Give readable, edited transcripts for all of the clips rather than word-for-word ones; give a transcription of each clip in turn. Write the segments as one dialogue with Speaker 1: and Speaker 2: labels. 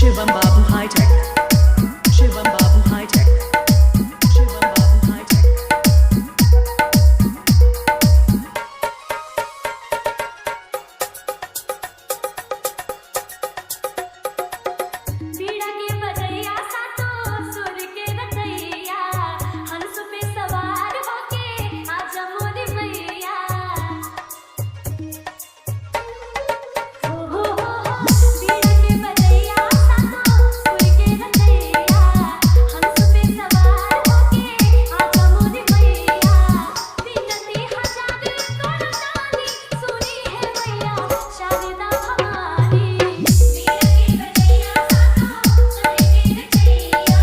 Speaker 1: Shivam Babu High Tech. Shivam Babu High Tech. Shivam Babu High Tech.
Speaker 2: बीड़ा के बजैया सातो सुर के रचैया हंस पे सवार होके आजा मोरी मैया हो बीड़ा के बजैया सातो सुर के रचैया हंस पे सवार होके आजा मोरी मैया विनती हजार करतानी सुनी है मैया शारदा भवानी बीड़ा के बजैया सातो सुर के रचैया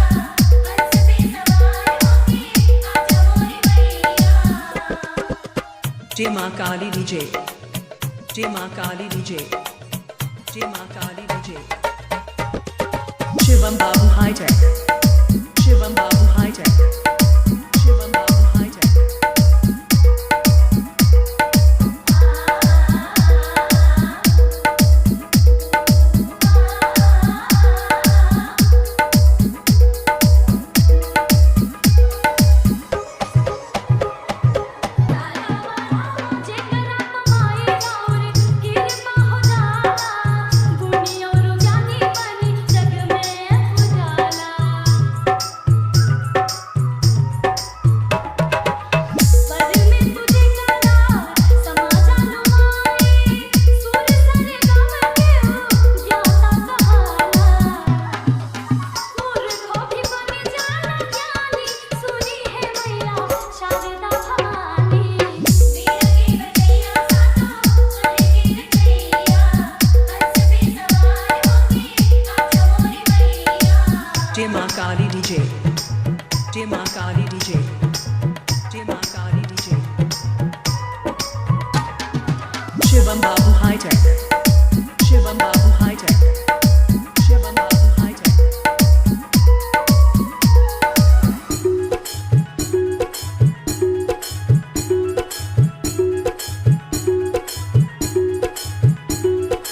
Speaker 2: हंस पे सवार होके आजा मोरी मैया
Speaker 1: Jai Ma Kali DJ. Jai Ma Kali DJ. Jai Ma Kali DJ. Shivam Babu High Tech. Shivam Babu High Tech. Shivam Babu High Tech.
Speaker 2: जेकरा कमाई और कृपा हो जाला गुणी और ज्ञानी बनी जग में उजाला पर में तुझे करा समाजा नुमाई सुर सरे गम के ज्ञाता कहाला मूर्खों भी बन जाना ज्ञानी सुनी है मैया शारदा भवानी बीड़ा के बजैया सातो सुर के रचैया हंस पे सवार होके आजा मोरी मैया
Speaker 1: Jai Ma Kali DJ. Jai Ma Kali DJ. Jai Ma Kali DJ. Shivam Babu High Tech. Shivam Babu High Tech. Shivam Babu High Tech.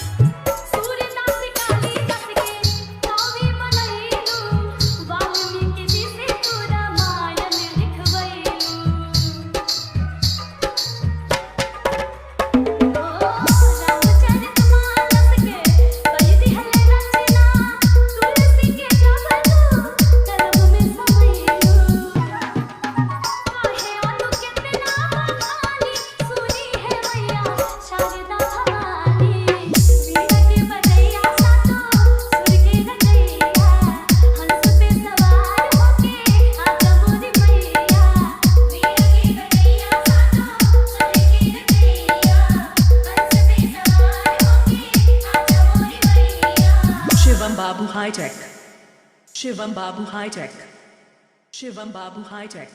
Speaker 2: Surdas Kalidas के कवि बनैलू वाल्मीकि जी से तू रामायण लिखवैलू रामचरितमानस के कई दिहल रचना तुलसी के जगतू कलम में समैलू काहे अनु कितना बखानी सुनी है मैया शारदा भवानी बीड़ा के बजैया सातो सुर के रचैया हंस पे सवार होके आजा मोरी मैया बीड़ा के बजैया सातो सुर के रचैया हंस पे सवार होके आजा मोरी मैया
Speaker 1: Shivam Babu High Tech. Shivam Babu High Tech. Shivam Babu High Tech.